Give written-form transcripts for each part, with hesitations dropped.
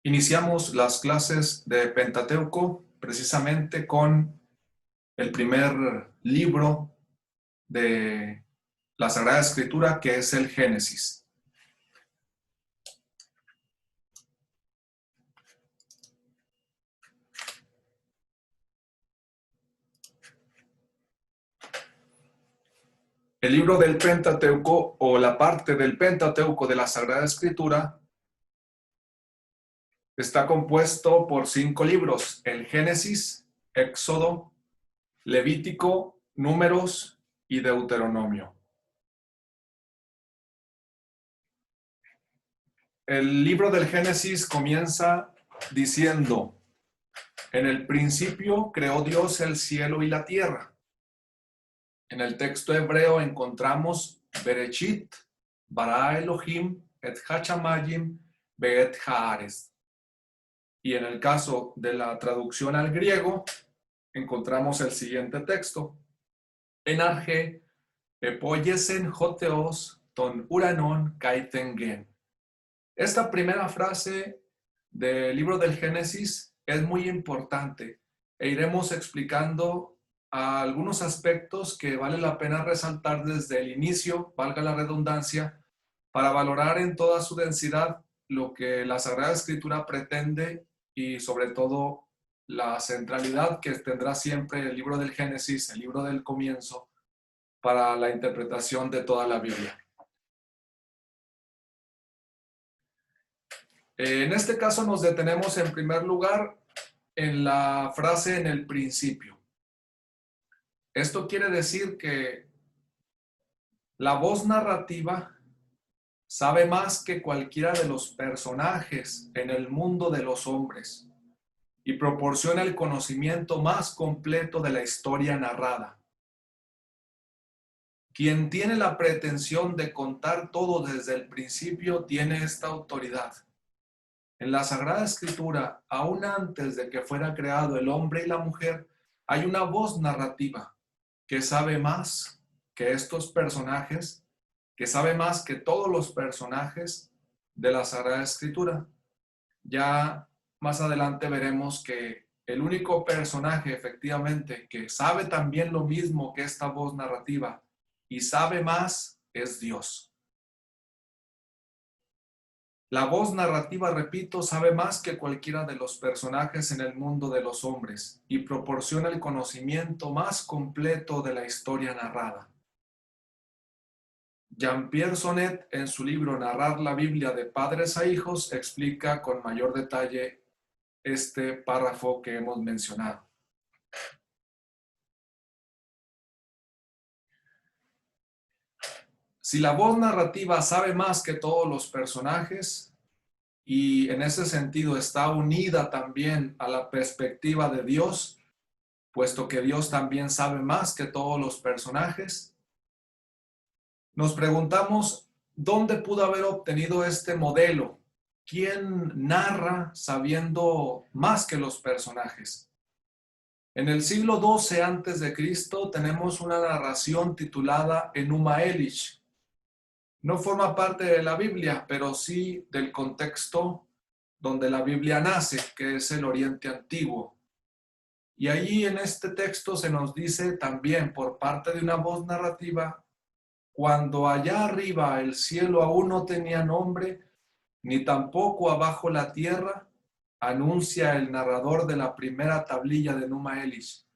Iniciamos las clases de Pentateuco precisamente con el primer libro de la Sagrada Escritura, que es el Génesis. El libro del Pentateuco, o la parte del Pentateuco de la Sagrada Escritura, está compuesto por 5 libros: el Génesis, Éxodo, Levítico, Números y Deuteronomio. El libro del Génesis comienza diciendo: en el principio creó Dios el cielo y la tierra. En el texto hebreo encontramos Bereshit, bara Elohim, et hachamayim, beet haaretz. Y en el caso de la traducción al griego, encontramos el siguiente texto: enarge, epoyesen joteos, ton uranon kaitengen. Esta primera frase del libro del Génesis es muy importante e iremos explicando algunos aspectos que vale la pena resaltar desde el inicio, valga la redundancia, para valorar en toda su densidad lo que la Sagrada Escritura pretende y sobre todo la centralidad que tendrá siempre el libro del Génesis, el libro del comienzo, para la interpretación de toda la Biblia. En este caso nos detenemos en primer lugar en la frase en el principio. Esto quiere decir que la voz narrativa sabe más que cualquiera de los personajes en el mundo de los hombres y proporciona el conocimiento más completo de la historia narrada. Quien tiene la pretensión de contar todo desde el principio tiene esta autoridad. En la Sagrada Escritura, aún antes de que fuera creado el hombre y la mujer, hay una voz narrativa que sabe más que estos personajes, que sabe más que todos los personajes de la Sagrada Escritura. Ya más adelante veremos que el único personaje efectivamente que sabe también lo mismo que esta voz narrativa y sabe más es Dios. La voz narrativa, repito, sabe más que cualquiera de los personajes en el mundo de los hombres y proporciona el conocimiento más completo de la historia narrada. Jean-Pierre Sonnet, en su libro Narrar la Biblia de padres a hijos, explica con mayor detalle este párrafo que hemos mencionado. Si la voz narrativa sabe más que todos los personajes, y en ese sentido está unida también a la perspectiva de Dios, puesto que Dios también sabe más que todos los personajes, nos preguntamos dónde pudo haber obtenido este modelo. ¿Quién narra sabiendo más que los personajes? En el siglo XII a.C. tenemos una narración titulada Enuma Elish. No forma parte de la Biblia, pero sí del contexto donde la Biblia nace, que es el Oriente Antiguo. Y allí en este texto se nos dice también por parte de una voz narrativa: cuando allá arriba el cielo aún no tenía nombre, ni tampoco abajo la tierra, anuncia el narrador de la primera tablilla de Enuma Elish.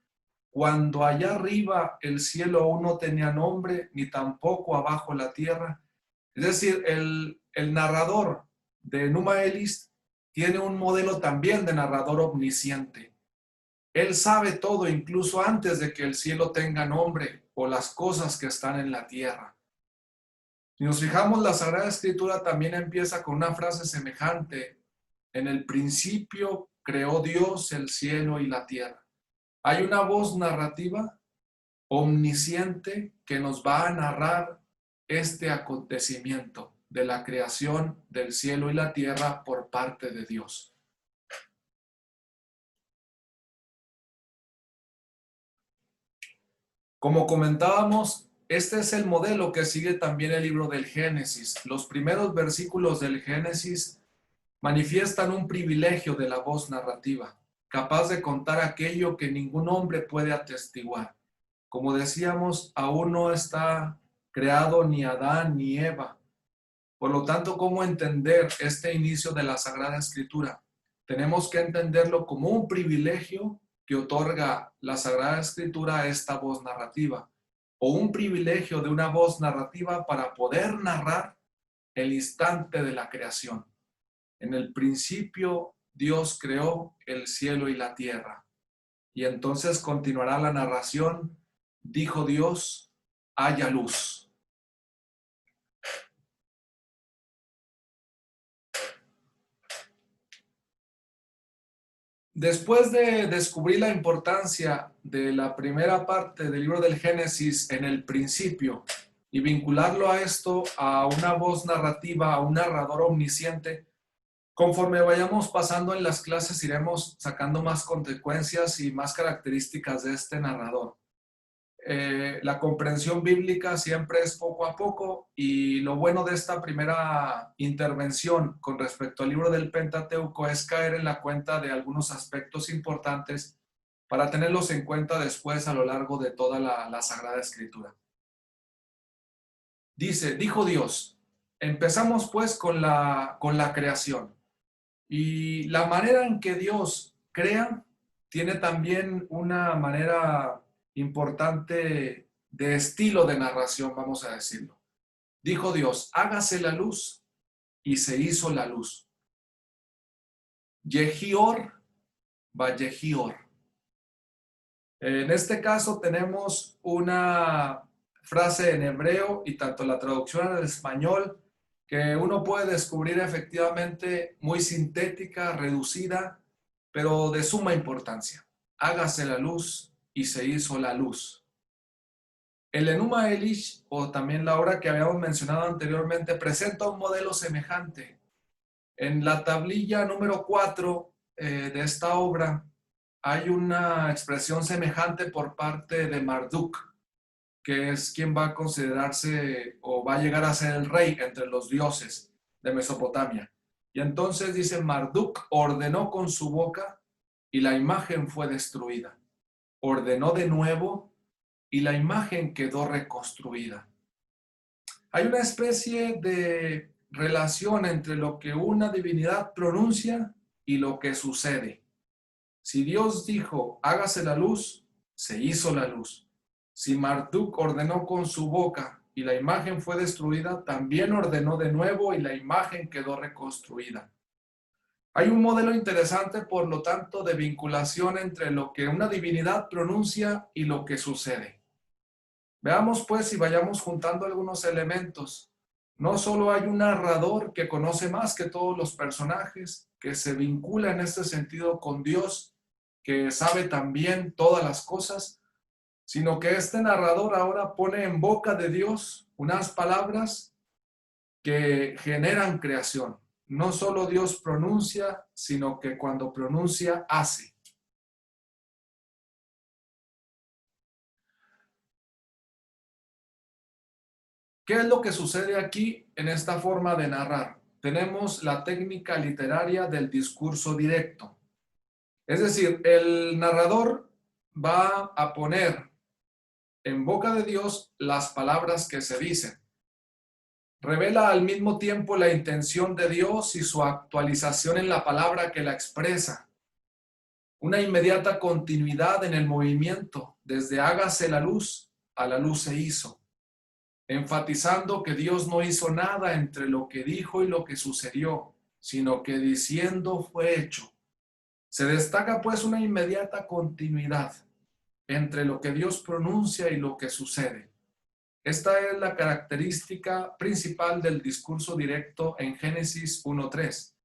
Cuando allá arriba el cielo aún no tenía nombre, ni tampoco abajo la tierra. Es decir, el narrador de Enuma Elish tiene un modelo también de narrador omnisciente. Él sabe todo, incluso antes de que el cielo tenga nombre o las cosas que están en la tierra. Si nos fijamos, la Sagrada Escritura también empieza con una frase semejante: en el principio creó Dios el cielo y la tierra. Hay una voz narrativa omnisciente que nos va a narrar este acontecimiento de la creación del cielo y la tierra por parte de Dios. Como comentábamos, este es el modelo que sigue también el libro del Génesis. Los primeros versículos del Génesis manifiestan un privilegio de la voz narrativa, capaz de contar aquello que ningún hombre puede atestiguar. Como decíamos, aún no está creado ni Adán ni Eva. Por lo tanto, ¿cómo entender este inicio de la Sagrada Escritura? Tenemos que entenderlo como un privilegio que otorga la Sagrada Escritura a esta voz narrativa, o un privilegio de una voz narrativa para poder narrar el instante de la creación. En el principio, Dios creó el cielo y la tierra. Y entonces continuará la narración. Dijo Dios, haya luz. Después de descubrir la importancia de la primera parte del libro del Génesis en el principio y vincularlo a esto, a una voz narrativa, a un narrador omnisciente, conforme vayamos pasando en las clases iremos sacando más consecuencias y más características de este narrador. La comprensión bíblica siempre es poco a poco y lo bueno de esta primera intervención con respecto al libro del Pentateuco es caer en la cuenta de algunos aspectos importantes para tenerlos en cuenta después a lo largo de toda la Sagrada Escritura. Dijo Dios, empezamos pues con la creación y la manera en que Dios crea tiene también una manera importante de estilo de narración, vamos a decirlo. Dijo Dios, hágase la luz, y se hizo la luz. Yehior, Vallejior. En este caso tenemos una frase en hebreo y tanto la traducción al español que uno puede descubrir efectivamente muy sintética, reducida, pero de suma importancia. Hágase la luz y se hizo la luz. El Enuma Elish, o también la obra que habíamos mencionado anteriormente, presenta un modelo semejante. En la tablilla número 4 de esta obra hay una expresión semejante por parte de Marduk, que es quien va a considerarse o va a llegar a ser el rey entre los dioses de Mesopotamia. Y entonces dice, Marduk ordenó con su boca y la imagen fue destruida. Ordenó de nuevo y la imagen quedó reconstruida. Hay una especie de relación entre lo que una divinidad pronuncia y lo que sucede. Si Dios dijo, hágase la luz, se hizo la luz. Si Marduk ordenó con su boca y la imagen fue destruida, también ordenó de nuevo y la imagen quedó reconstruida. Hay un modelo interesante, por lo tanto, de vinculación entre lo que una divinidad pronuncia y lo que sucede. Veamos pues y vayamos juntando algunos elementos. No solo hay un narrador que conoce más que todos los personajes, que se vincula en este sentido con Dios, que sabe también todas las cosas, sino que este narrador ahora pone en boca de Dios unas palabras que generan creación. No solo Dios pronuncia, sino que cuando pronuncia, hace. ¿Qué es lo que sucede aquí en esta forma de narrar? Tenemos la técnica literaria del discurso directo. Es decir, el narrador va a poner en boca de Dios las palabras que se dicen. Revela al mismo tiempo la intención de Dios y su actualización en la palabra que la expresa. Una inmediata continuidad en el movimiento, desde hágase la luz a la luz se hizo, enfatizando que Dios no hizo nada entre lo que dijo y lo que sucedió, sino que diciendo fue hecho. Se destaca pues una inmediata continuidad entre lo que Dios pronuncia y lo que sucede. Esta es la característica principal del discurso directo en Génesis 1:3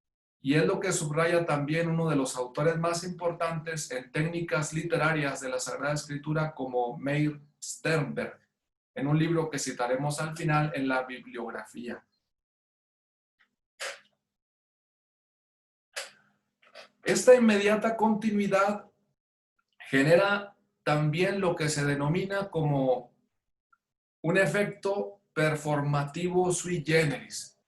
y es lo que subraya también uno de los autores más importantes en técnicas literarias de la Sagrada Escritura como Meir Sternberg, en un libro que citaremos al final en la bibliografía. Esta inmediata continuidad genera también lo que se denomina como un efecto performativo sui generis.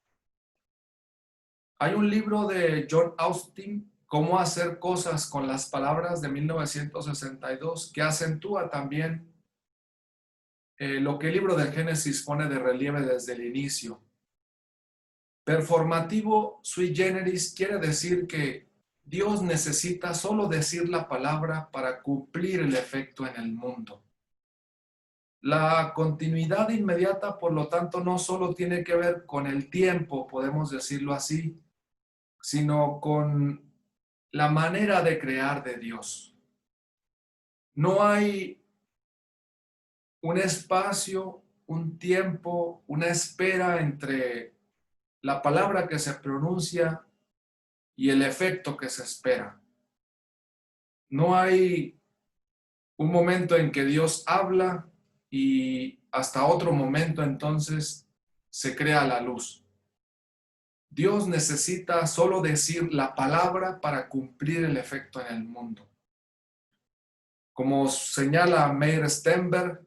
Hay un libro de John Austin, Cómo hacer cosas con las palabras, de 1962, que acentúa también lo que el libro de Génesis pone de relieve desde el inicio. Performativo sui generis quiere decir que Dios necesita solo decir la palabra para cumplir el efecto en el mundo. La continuidad inmediata, por lo tanto, no solo tiene que ver con el tiempo, podemos decirlo así, sino con la manera de crear de Dios. No hay un espacio, un tiempo, una espera entre la palabra que se pronuncia y el efecto que se espera. No hay un momento en que Dios habla y hasta otro momento entonces se crea la luz. Dios necesita solo decir la palabra para cumplir el efecto en el mundo. Como señala Meir Stenberg,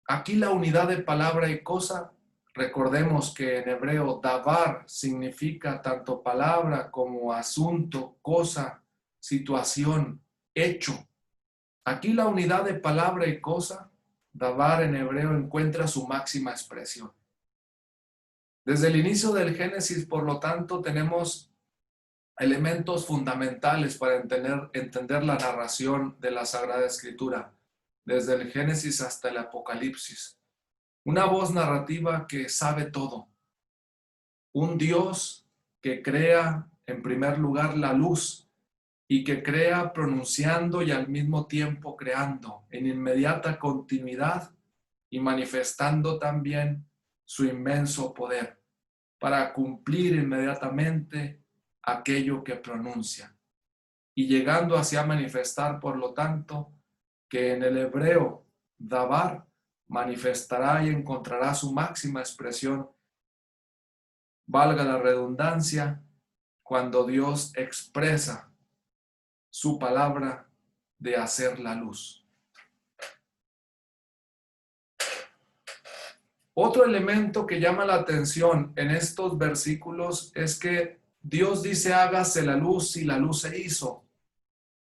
aquí la unidad de palabra y cosa, recordemos que en hebreo davar significa tanto palabra como asunto, cosa, situación, hecho. Aquí la unidad de palabra y cosa, davar en hebreo, encuentra su máxima expresión. Desde el inicio del Génesis, por lo tanto, tenemos elementos fundamentales para entender la narración de la Sagrada Escritura, desde el Génesis hasta el Apocalipsis. Una voz narrativa que sabe todo. Un Dios que crea, en primer lugar, la luz y que crea pronunciando y al mismo tiempo creando, en inmediata continuidad y manifestando también su inmenso poder para cumplir inmediatamente aquello que pronuncia. Y llegando así a manifestar, por lo tanto, que en el hebreo, davar, manifestará y encontrará su máxima expresión, valga la redundancia, cuando Dios expresa su palabra de hacer la luz. Otro elemento que llama la atención en estos versículos es que Dios dice hágase la luz y la luz se hizo.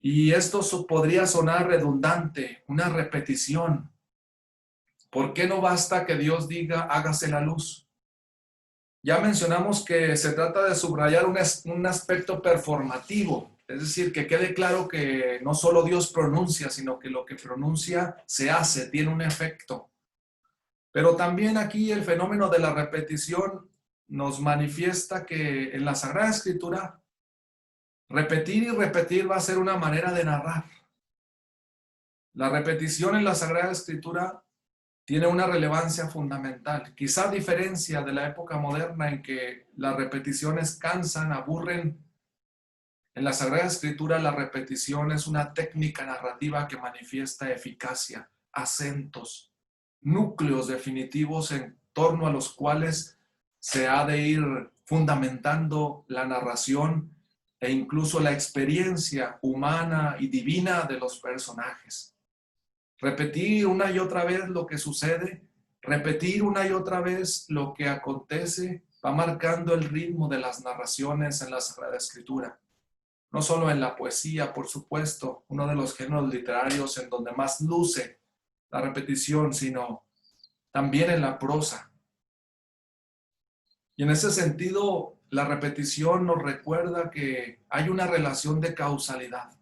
Y esto podría sonar redundante, una repetición. ¿Por qué no basta que Dios diga hágase la luz? Ya mencionamos que se trata de subrayar un aspecto performativo, es decir, que quede claro que no solo Dios pronuncia, sino que lo que pronuncia se hace, tiene un efecto. Pero también aquí el fenómeno de la repetición nos manifiesta que en la Sagrada Escritura repetir y repetir va a ser una manera de narrar. La repetición en la Sagrada Escritura tiene una relevancia fundamental, quizá a diferencia de la época moderna en que las repeticiones cansan, aburren. En la Sagrada Escritura la repetición es una técnica narrativa que manifiesta eficacia, acentos, núcleos definitivos en torno a los cuales se ha de ir fundamentando la narración e incluso la experiencia humana y divina de los personajes. Repetir una y otra vez lo que sucede, repetir una y otra vez lo que acontece, va marcando el ritmo de las narraciones en la Sagrada Escritura. No solo en la poesía, por supuesto, uno de los géneros literarios en donde más luce la repetición, sino también en la prosa. Y en ese sentido, la repetición nos recuerda que hay una relación de causalidad.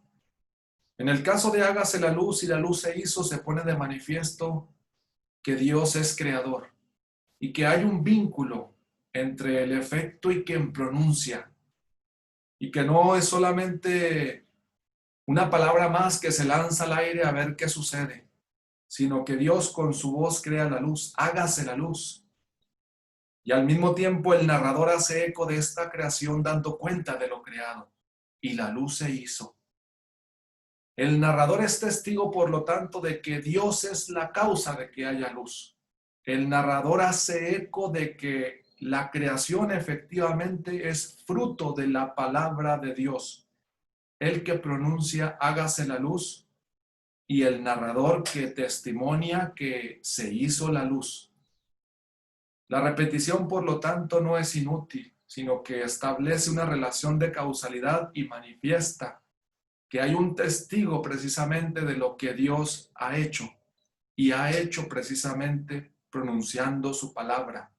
En el caso de hágase la luz y la luz se hizo, se pone de manifiesto que Dios es creador y que hay un vínculo entre el efecto y quien pronuncia, y que no es solamente una palabra más que se lanza al aire a ver qué sucede, sino que Dios con su voz crea la luz, hágase la luz. Y al mismo tiempo el narrador hace eco de esta creación dando cuenta de lo creado. Y la luz se hizo. El narrador es testigo, por lo tanto, de que Dios es la causa de que haya luz. El narrador hace eco de que la creación efectivamente es fruto de la palabra de Dios. El que pronuncia hágase la luz y el narrador que testimonia que se hizo la luz. La repetición, por lo tanto, no es inútil. sino que establece una relación de causalidad y manifiesta que hay un testigo precisamente de lo que Dios ha hecho, y ha hecho precisamente pronunciando su palabra.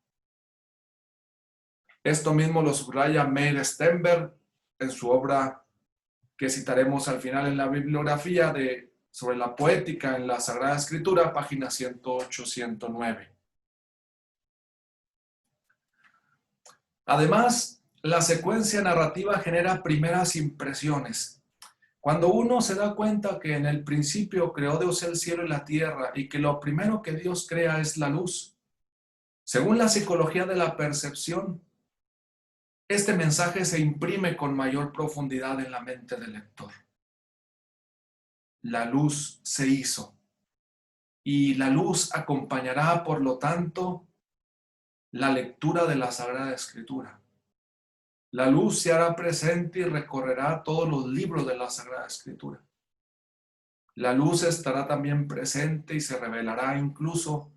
Esto mismo lo subraya Meir Stenberg en su obra que citaremos al final en la bibliografía sobre la poética en la Sagrada Escritura, página 108-109. Además, la secuencia narrativa genera primeras impresiones. Cuando uno se da cuenta que en el principio creó Dios el cielo y la tierra y que lo primero que Dios crea es la luz, según la psicología de la percepción, este mensaje se imprime con mayor profundidad en la mente del lector. La luz se hizo y la luz acompañará, por lo tanto, la lectura de la Sagrada Escritura. La luz se hará presente y recorrerá todos los libros de la Sagrada Escritura. La luz estará también presente y se revelará incluso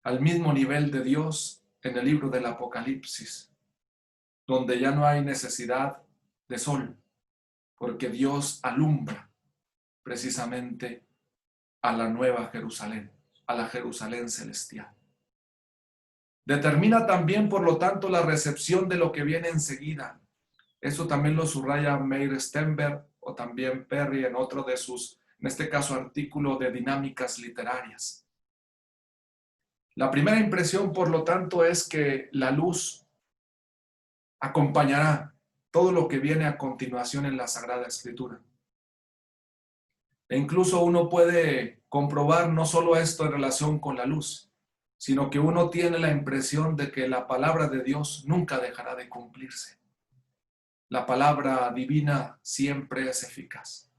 al mismo nivel de Dios en el libro del Apocalipsis, donde ya no hay necesidad de sol, porque Dios alumbra precisamente a la nueva Jerusalén, a la Jerusalén celestial. Determina también, por lo tanto, la recepción de lo que viene enseguida. Eso también lo subraya Meir Stenberg o también Perry en otro de sus, en este caso, artículo de dinámicas literarias. La primera impresión, por lo tanto, es que la luz acompañará todo lo que viene a continuación en la Sagrada Escritura. E incluso uno puede comprobar no solo esto en relación con la luz, sino que uno tiene la impresión de que la palabra de Dios nunca dejará de cumplirse. La palabra divina siempre es eficaz.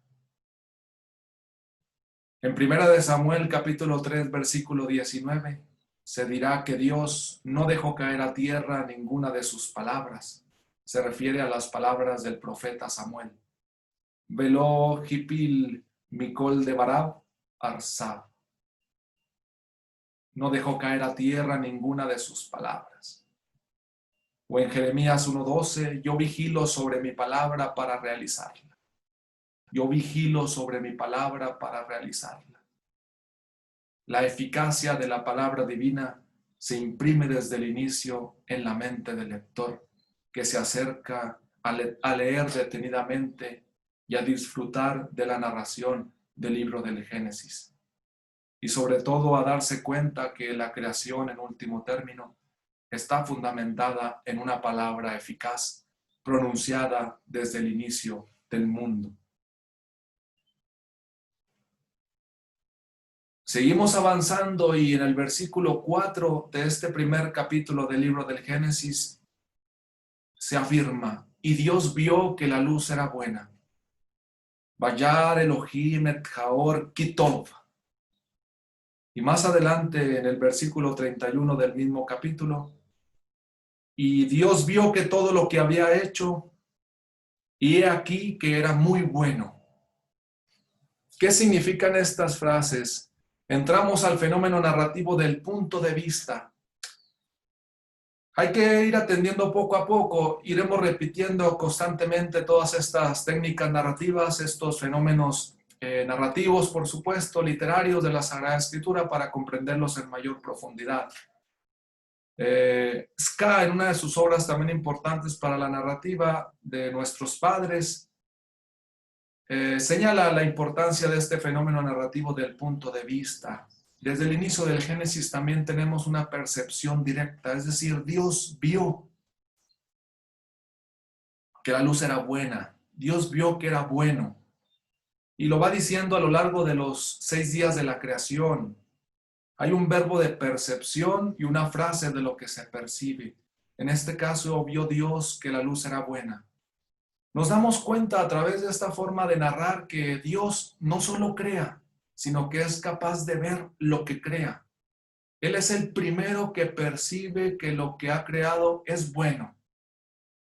En 1 Samuel capítulo 3 versículo 19 se dirá que Dios no dejó caer a tierra ninguna de sus palabras. Se refiere a las palabras del profeta Samuel. Veló Hipil Micol de Barab Arsab. No dejó caer a tierra ninguna de sus palabras. O en Jeremías 1:12, yo vigilo sobre mi palabra para realizarla. Yo vigilo sobre mi palabra para realizarla. La eficacia de la palabra divina se imprime desde el inicio en la mente del lector, que se acerca a leer detenidamente y a disfrutar de la narración del libro del Génesis. Y sobre todo a darse cuenta que la creación, en último término, está fundamentada en una palabra eficaz, pronunciada desde el inicio del mundo. Seguimos avanzando y en el versículo 4 de este primer capítulo del libro del Génesis se afirma, y Dios vio que la luz era buena. Vayar Elohim et Jaor Kitov. Y más adelante en el versículo 31 del mismo capítulo, y Dios vio que todo lo que había hecho, y he aquí que era muy bueno. ¿Qué significan estas frases? Entramos al fenómeno narrativo del punto de vista. Hay que ir atendiendo poco a poco, iremos repitiendo constantemente todas estas técnicas narrativas, estos fenómenos narrativos, por supuesto, literarios de la Sagrada Escritura para comprenderlos en mayor profundidad. Ska, en una de sus obras también importantes para la narrativa de nuestros padres, señala la importancia de este fenómeno narrativo del punto de vista. Desde el inicio del Génesis también tenemos una percepción directa, es decir, Dios vio que la luz era buena, Dios vio que era bueno, y lo va diciendo a lo largo de los 6 días de la creación. Hay un verbo de percepción y una frase de lo que se percibe. En este caso, vio Dios que la luz era buena. Nos damos cuenta a través de esta forma de narrar que Dios no solo crea, sino que es capaz de ver lo que crea. Él es el primero que percibe que lo que ha creado es bueno.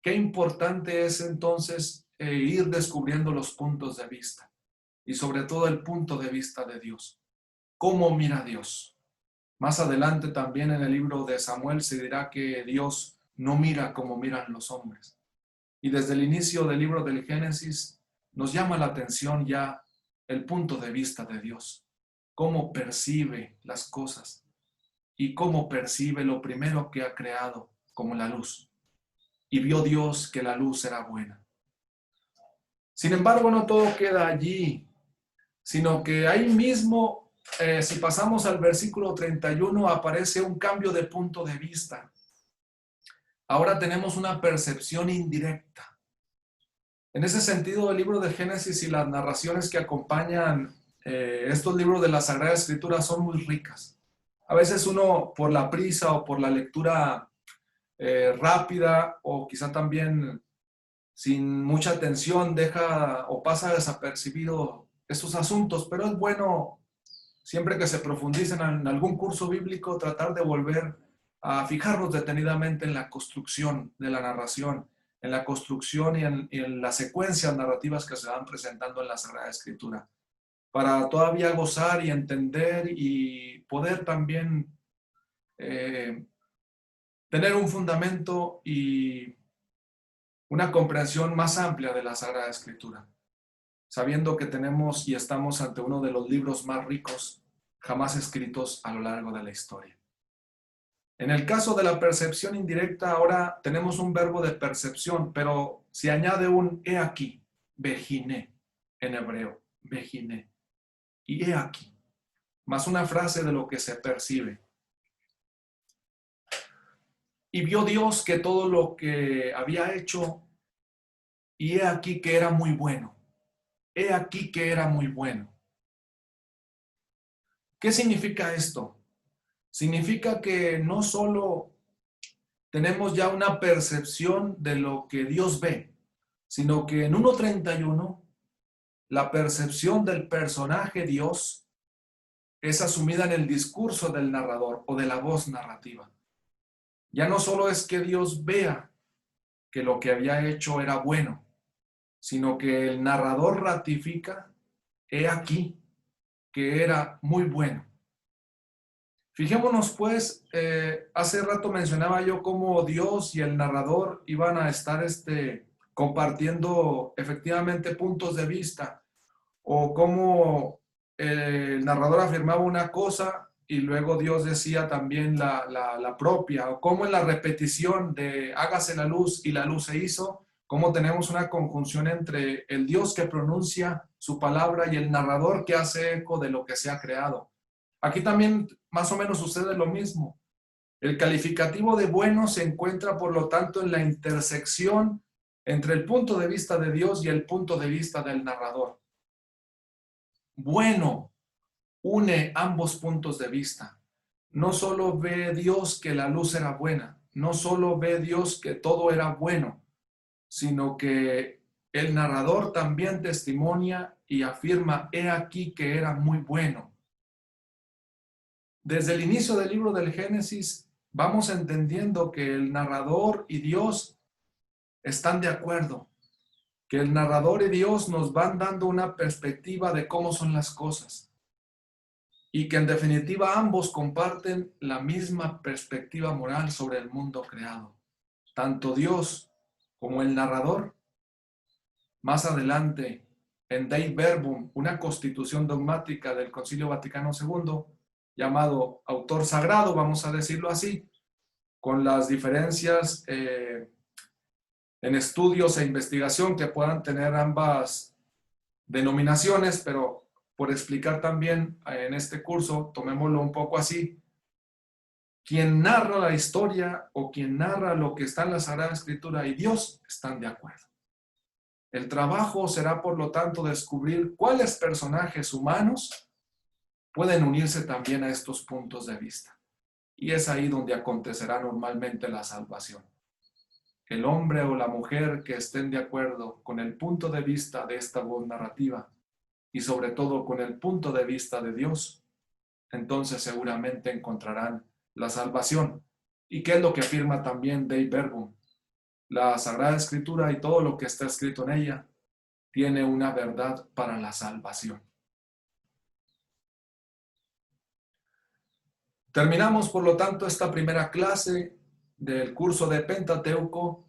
Qué importante es entonces ir descubriendo los puntos de vista y sobre todo el punto de vista de Dios. ¿Cómo mira Dios? Más adelante también en el libro de Samuel se dirá que Dios no mira como miran los hombres. Y desde el inicio del libro del Génesis nos llama la atención ya el punto de vista de Dios, cómo percibe las cosas y cómo percibe lo primero que ha creado, como la luz. Y vio Dios que la luz era buena. Sin embargo, no todo queda allí, sino que ahí mismo, si pasamos al versículo 31, aparece un cambio de punto de vista. Ahora tenemos una percepción indirecta. En ese sentido, el libro de Génesis y las narraciones que acompañan estos libros de la Sagrada Escritura son muy ricas. A veces uno, por la prisa o por la lectura rápida, o quizá también sin mucha atención, deja o pasa desapercibido estos asuntos, pero es bueno, siempre que se profundicen en algún curso bíblico, tratar de volver a fijarnos detenidamente en la construcción de la narración, en la construcción y en las secuencias narrativas que se van presentando en la Sagrada Escritura, para todavía gozar y entender y poder también tener un fundamento y una comprensión más amplia de la Sagrada Escritura, sabiendo que tenemos y estamos ante uno de los libros más ricos jamás escritos a lo largo de la historia. En el caso de la percepción indirecta, ahora tenemos un verbo de percepción, pero se añade un he aquí, bejiné, en hebreo, bejiné, y he aquí, más una frase de lo que se percibe. Y vio Dios que todo lo que había hecho, y he aquí que era muy bueno. He aquí que era muy bueno. ¿Qué significa esto? Significa que no solo tenemos ya una percepción de lo que Dios ve, sino que en 1:31 la percepción del personaje Dios es asumida en el discurso del narrador o de la voz narrativa. Ya no solo es que Dios vea que lo que había hecho era bueno, sino que el narrador ratifica, he aquí, que era muy bueno. Fijémonos pues, hace rato mencionaba yo cómo Dios y el narrador iban a estar compartiendo efectivamente puntos de vista, o cómo el narrador afirmaba una cosa y luego Dios decía también la propia, o cómo en la repetición de hágase la luz y la luz se hizo, cómo tenemos una conjunción entre el Dios que pronuncia su palabra y el narrador que hace eco de lo que se ha creado. Aquí también más o menos sucede lo mismo. El calificativo de bueno se encuentra, por lo tanto, en la intersección entre el punto de vista de Dios y el punto de vista del narrador. Bueno une ambos puntos de vista. No solo ve Dios que la luz era buena, no solo ve Dios que todo era bueno, sino que el narrador también testimonia y afirma, he aquí que era muy bueno. Desde el inicio del libro del Génesis vamos entendiendo que el narrador y Dios están de acuerdo, que el narrador y Dios nos van dando una perspectiva de cómo son las cosas y que en definitiva ambos comparten la misma perspectiva moral sobre el mundo creado. Tanto Dios como el narrador. Más adelante, en Dei Verbum, una constitución dogmática del Concilio Vaticano II, llamado autor sagrado, vamos a decirlo así, con las diferencias en estudios e investigación que puedan tener ambas denominaciones, pero por explicar también en este curso, tomémoslo un poco así, quien narra la historia o quien narra lo que está en la Sagrada Escritura y Dios están de acuerdo. El trabajo será, por lo tanto, descubrir cuáles personajes humanos pueden unirse también a estos puntos de vista. Y es ahí donde acontecerá normalmente la salvación. El hombre o la mujer que estén de acuerdo con el punto de vista de esta voz narrativa y sobre todo con el punto de vista de Dios, entonces seguramente encontrarán la salvación. ¿Y qué es lo que afirma también Dei Verbum? La Sagrada Escritura y todo lo que está escrito en ella tiene una verdad para la salvación. Terminamos, por lo tanto, esta primera clase del curso de Pentateuco,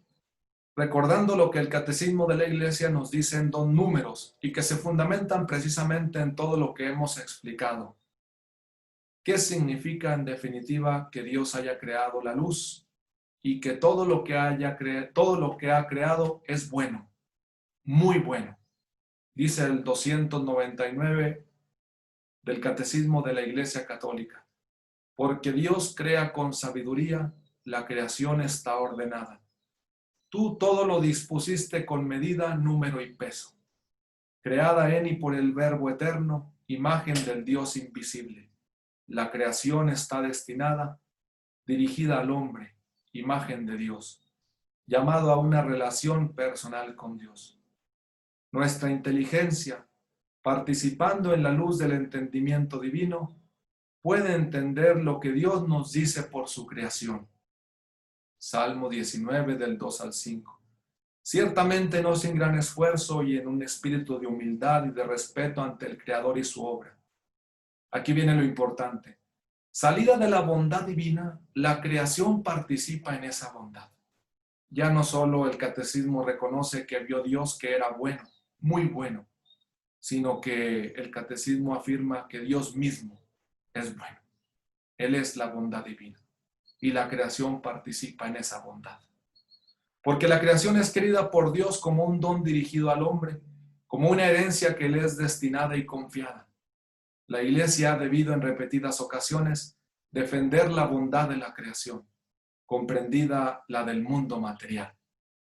recordando lo que el Catecismo de la Iglesia nos dice en 2 números y que se fundamentan precisamente en todo lo que hemos explicado. ¿Qué significa en definitiva que Dios haya creado la luz y que todo lo que ha creado es bueno, muy bueno? Dice el 299 del Catecismo de la Iglesia Católica: porque Dios crea con sabiduría, la creación está ordenada. Tú todo lo dispusiste con medida, número y peso. Creada en y por el Verbo eterno, imagen del Dios invisible. La creación está destinada, dirigida al hombre, imagen de Dios, llamado a una relación personal con Dios. Nuestra inteligencia, participando en la luz del entendimiento divino, puede entender lo que Dios nos dice por su creación. Salmo 19 del 2 al 5. Ciertamente no sin gran esfuerzo y en un espíritu de humildad y de respeto ante el Creador y su obra. Aquí viene lo importante. Salida de la bondad divina, la creación participa en esa bondad. Ya no solo el catecismo reconoce que vio Dios que era bueno, muy bueno, sino que el catecismo afirma que Dios mismo es bueno. Él es la bondad divina y la creación participa en esa bondad. Porque la creación es querida por Dios como un don dirigido al hombre, como una herencia que le es destinada y confiada. La Iglesia ha debido en repetidas ocasiones defender la bondad de la creación, comprendida la del mundo material,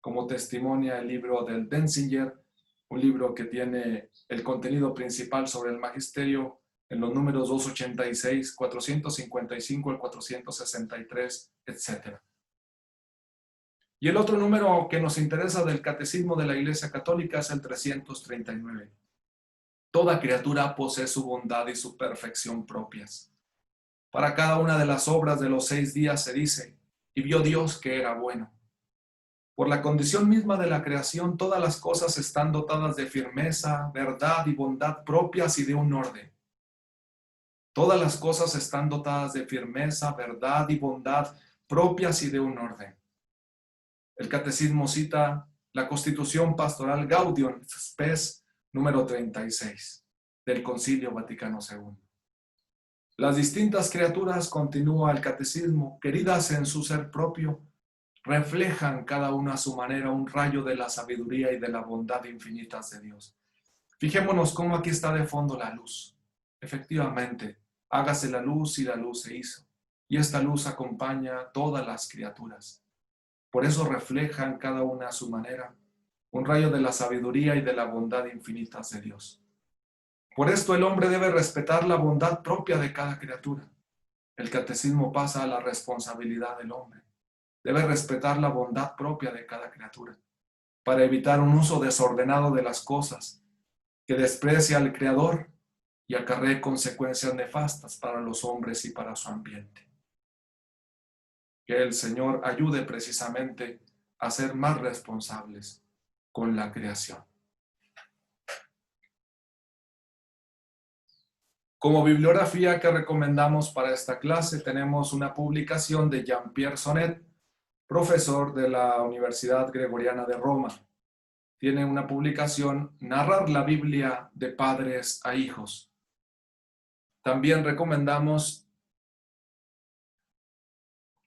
como testimonia el libro del Denzinger, un libro que tiene el contenido principal sobre el magisterio en los números 286, 455 al 463, etc. Y el otro número que nos interesa del Catecismo de la Iglesia Católica es el 339. Toda criatura posee su bondad y su perfección propias. Para cada una de las obras de los 6 días se dice, y vio Dios que era bueno. Por la condición misma de la creación, todas las cosas están dotadas de firmeza, verdad y bondad propias y de un orden. Todas las cosas están dotadas de firmeza, verdad y bondad propias y de un orden. El catecismo cita la Constitución Pastoral Gaudium Spes número 36 del Concilio Vaticano II. Las distintas criaturas, continúa el catecismo, queridas en su ser propio, reflejan cada una a su manera un rayo de la sabiduría y de la bondad infinitas de Dios. Fijémonos cómo aquí está de fondo la luz. Efectivamente, hágase la luz y la luz se hizo. Y esta luz acompaña a todas las criaturas. Por eso reflejan cada una a su manera un rayo de la sabiduría y de la bondad infinitas de Dios. Por esto el hombre debe respetar la bondad propia de cada criatura. El catecismo pasa a la responsabilidad del hombre. Debe respetar la bondad propia de cada criatura para evitar un uso desordenado de las cosas que desprecia al Creador y acarree consecuencias nefastas para los hombres y para su ambiente. Que el Señor ayude precisamente a ser más responsables con la creación. Como bibliografía que recomendamos para esta clase tenemos una publicación de Jean-Pierre Sonnet, profesor de la Universidad Gregoriana de Roma. Tiene una publicación, Narrar la Biblia de padres a hijos. También recomendamos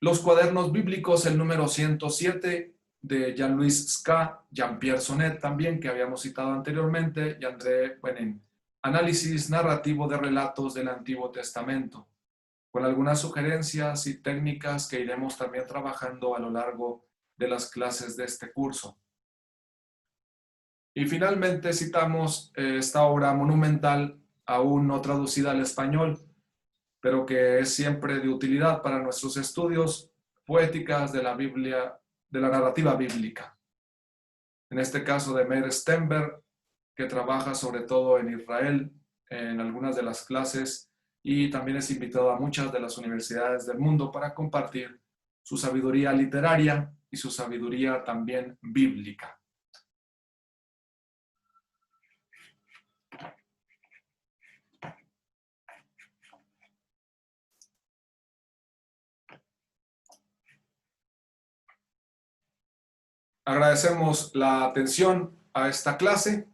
los cuadernos bíblicos, el número 107 de Jean-Louis Ska, Jean-Pierre Sonnet también, que habíamos citado anteriormente, y André Benin. Análisis narrativo de relatos del Antiguo Testamento, con algunas sugerencias y técnicas que iremos también trabajando a lo largo de las clases de este curso. Y finalmente citamos esta obra monumental, aún no traducida al español, pero que es siempre de utilidad para nuestros estudios, Poéticas de la Biblia, de la narrativa bíblica. En este caso de Meir Stenberg, que trabaja sobre todo en Israel en algunas de las clases y también es invitado a muchas de las universidades del mundo para compartir su sabiduría literaria y su sabiduría también bíblica. agradecemos la atención a esta clase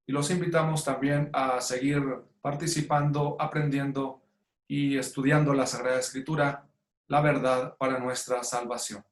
y los invitamos también a seguir participando, aprendiendo y estudiando la Sagrada Escritura, la verdad para nuestra salvación.